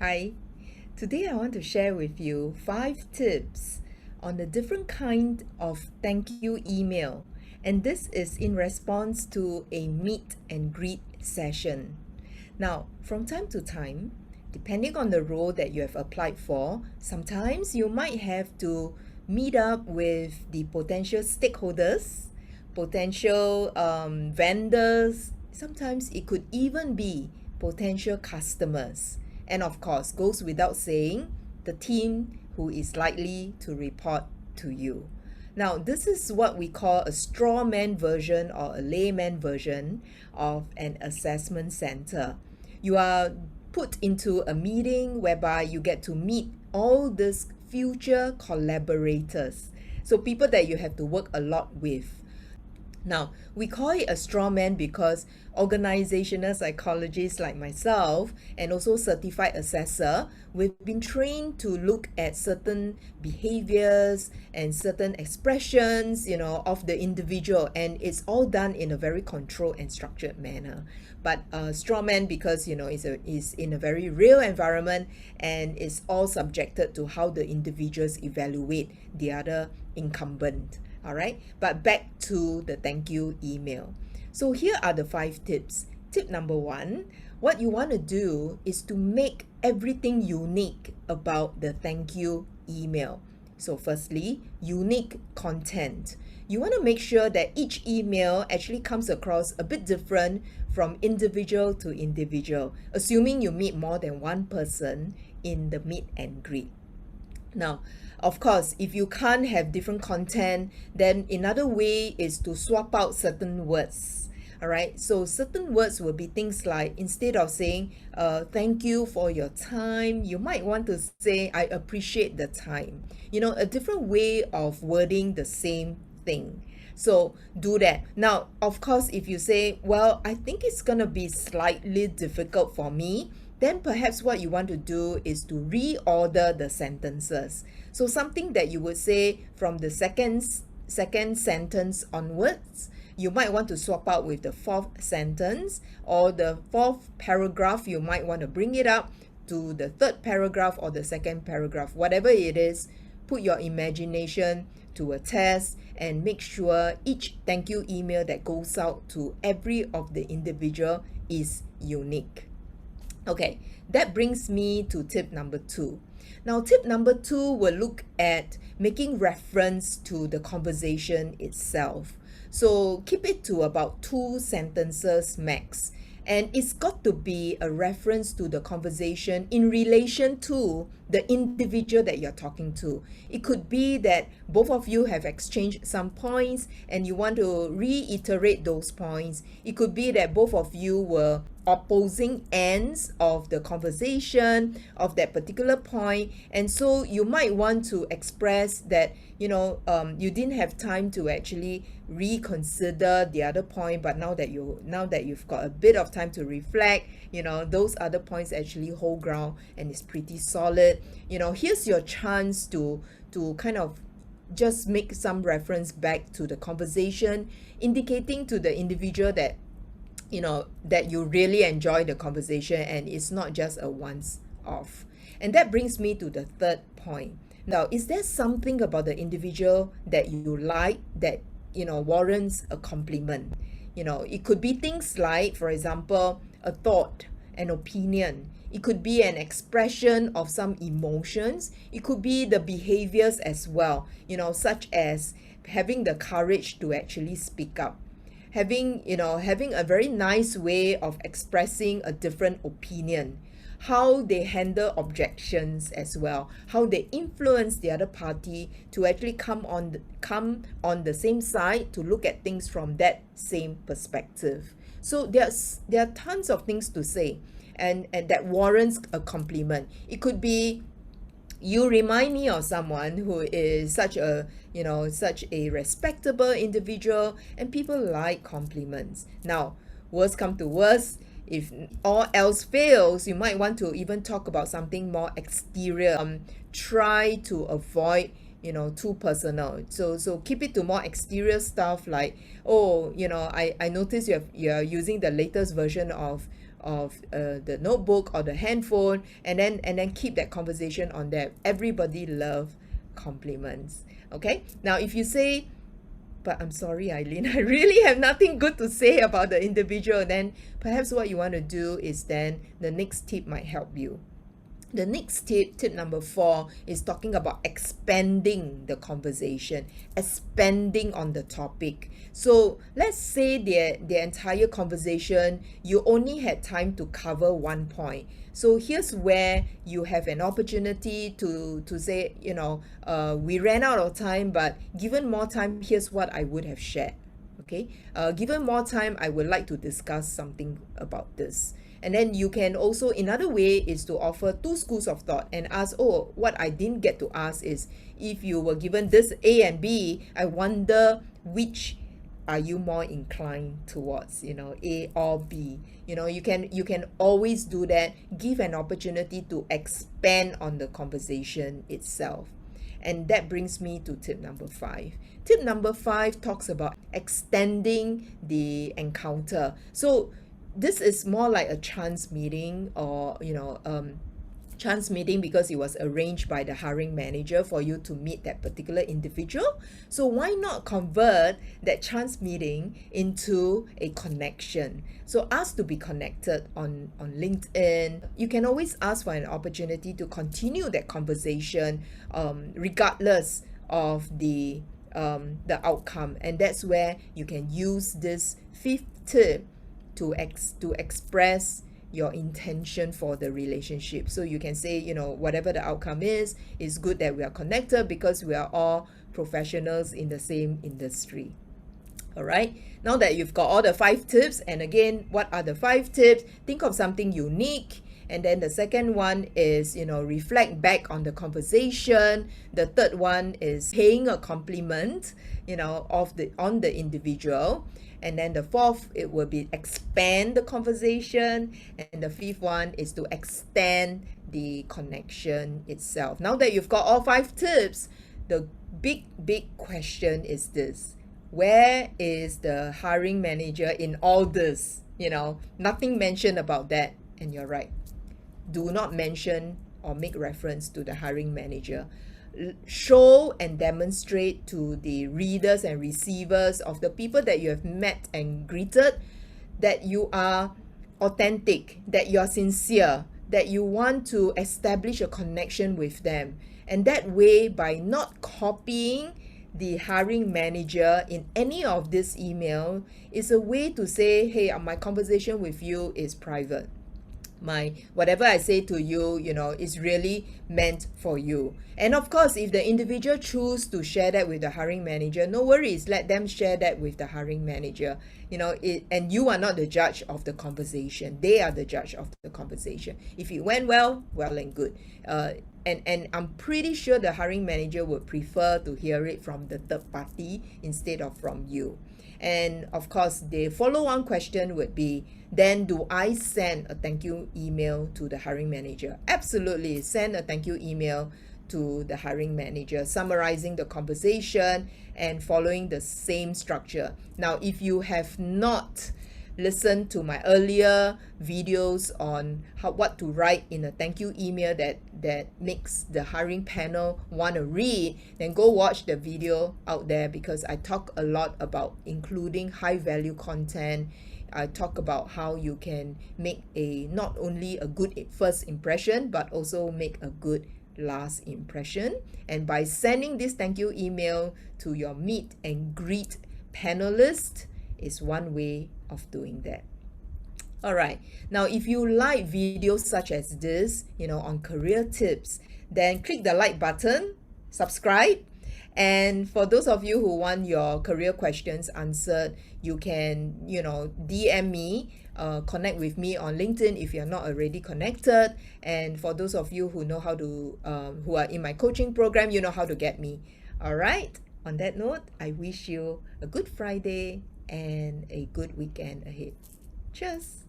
Hi, today I want to share with you 5 tips on the different kind of thank you email, and this is in response to a meet and greet session. Now, from time to time, depending on the role that you have applied for, sometimes you might have to meet up with the potential stakeholders, potential vendors. Sometimes it could even be potential customers. And of course, goes without saying, the team who is likely to report to you. Now, this is what we call a straw man version or a layman version of an assessment center. You are put into a meeting whereby you get to meet all these future collaborators. So, people that you have to work a lot with. Now, we call it a straw man because organizational psychologists like myself and also certified assessor, we've been trained to look at certain behaviors and certain expressions, of the individual, and it's all done in a very controlled and structured manner. But straw man because is in a very real environment and it's all subjected to how the individuals evaluate the other incumbent. All right, but back to the thank you email. So here are the 5 tips. Tip number 1, what you want to do is to make everything unique about the thank you email. So firstly, unique content. You want to make sure that each email actually comes across a bit different from individual to individual, assuming you meet more than one person in the meet and greet. Now, of course, if you can't have different content, then another way is to swap out certain words. All right, so certain words will be things like, instead of saying, thank you for your time, you might want to say, I appreciate the time. A different way of wording the same thing. So do that. Now, of course, if you say, well, I think it's going to be slightly difficult for me, then perhaps what you want to do is to reorder the sentences. So something that you would say from the second sentence onwards, you might want to swap out with the 4th sentence, or the 4th paragraph, you might want to bring it up to the 3rd paragraph or the 2nd paragraph. Whatever it is, put your imagination to a test and make sure each thank you email that goes out to every of the individual is unique. Okay, that brings me to tip number 2. Now, tip number 2 will look at making reference to the conversation itself. So keep it to about 2 sentences max. And it's got to be a reference to the conversation in relation to the individual that you're talking to. It could be that both of you have exchanged some points and you want to reiterate those points. It could be that both of you were opposing ends of the conversation of that particular point, and so you might want to express that you didn't have time to actually reconsider the other point, but now that you've got a bit of time to reflect, those other points actually hold ground and it's pretty solid. Here's your chance to kind of just make some reference back to the conversation, indicating to the individual that that you really enjoy the conversation and it's not just a once off. And that brings me to the 3rd point. Now, is there something about the individual that you like that warrants a compliment? It could be things like, for example, a thought, an opinion. It could be an expression of some emotions. It could be the behaviors as well, such as having the courage to actually speak up, having a very nice way of expressing a different opinion, how they handle objections as well, how they influence the other party to actually come on the same side to look at things from that same perspective. So there are tons of things to say and that warrants a compliment. It could be, you remind me of someone who is such a respectable individual, and people like compliments. Now, worst come to worst, if all else fails, you might want to even talk about something more exterior. Try to avoid too personal. So keep it to more exterior stuff like, I noticed you're using the latest version of the notebook or the handphone, and then keep that conversation on there. Everybody love compliments. Okay, now if you say, but I'm sorry, Eileen, I really have nothing good to say about the individual, then perhaps what you want to do is then the next tip might help you. The next tip number 4, is talking about expanding the conversation, expanding on the topic. So let's say the entire conversation, you only had time to cover one point. So here's where you have an opportunity to say, we ran out of time, but given more time, here's what I would have shared. Okay, given more time, I would like to discuss something about this. And then you can also, another way is to offer 2 schools of thought and ask, oh, what I didn't get to ask is, if you were given this A and B, I wonder which are you more inclined towards, A or B. You can always do that. Give an opportunity to expand on the conversation itself. And that brings me to tip number 5. Tip number 5 talks about extending the encounter. So this is more like a chance meeting, or chance meeting because it was arranged by the hiring manager for you to meet that particular individual. So why not convert that chance meeting into a connection? So ask to be connected on LinkedIn. You can always ask for an opportunity to continue that conversation, regardless of the outcome. And that's where you can use this 5th tip to express your intention for the relationship. So you can say, whatever the outcome is, it's good that we are connected because we are all professionals in the same industry. All right, now that you've got all the 5 tips, and again, what are the 5 tips? Think of something unique. And then the second one is, reflect back on the conversation. The third one is paying a compliment, on the individual. And then the 4th, it will be expand the conversation. And the 5th one is to extend the connection itself. Now that you've got all 5 tips, the big question is this: where is the hiring manager in all this? Nothing mentioned about that. And you're right. Do not mention or make reference to the hiring manager. Show and demonstrate to the readers and receivers of the people that you have met and greeted that you are authentic, that you are sincere, that you want to establish a connection with them. And that way, by not copying the hiring manager in any of this email, is a way to say, hey, my conversation with you is private. Whatever I say to you, is really meant for you. And of course, if the individual choose to share that with the hiring manager, no worries, let them share that with the hiring manager. And you are not the judge of the conversation. They are the judge of the conversation. If it went well and good. And I'm pretty sure the hiring manager would prefer to hear it from the third party instead of from you. And of course, the follow-on question would be, then do I send a thank you email to the hiring manager? Absolutely, send a thank you email to the hiring manager, summarizing the conversation and following the same structure. Now, if you have not listened to my earlier videos on what to write in a thank you email that makes the hiring panel want to read, then go watch the video out there, because I talk a lot about including high value content. I talk about how you can make not only a good first impression, but also make a good last impression. And by sending this thank you email to your meet and greet panelists is one way of doing that. All right, now if you like videos such as this, on career tips, then click the like button, subscribe. And for those of you who want your career questions answered, you can, DM me, connect with me on LinkedIn if you're not already connected. And for those of you who know how to, who are in my coaching program, you know how to get me. All right, on that note, I wish you a good Friday and a good weekend ahead. Cheers.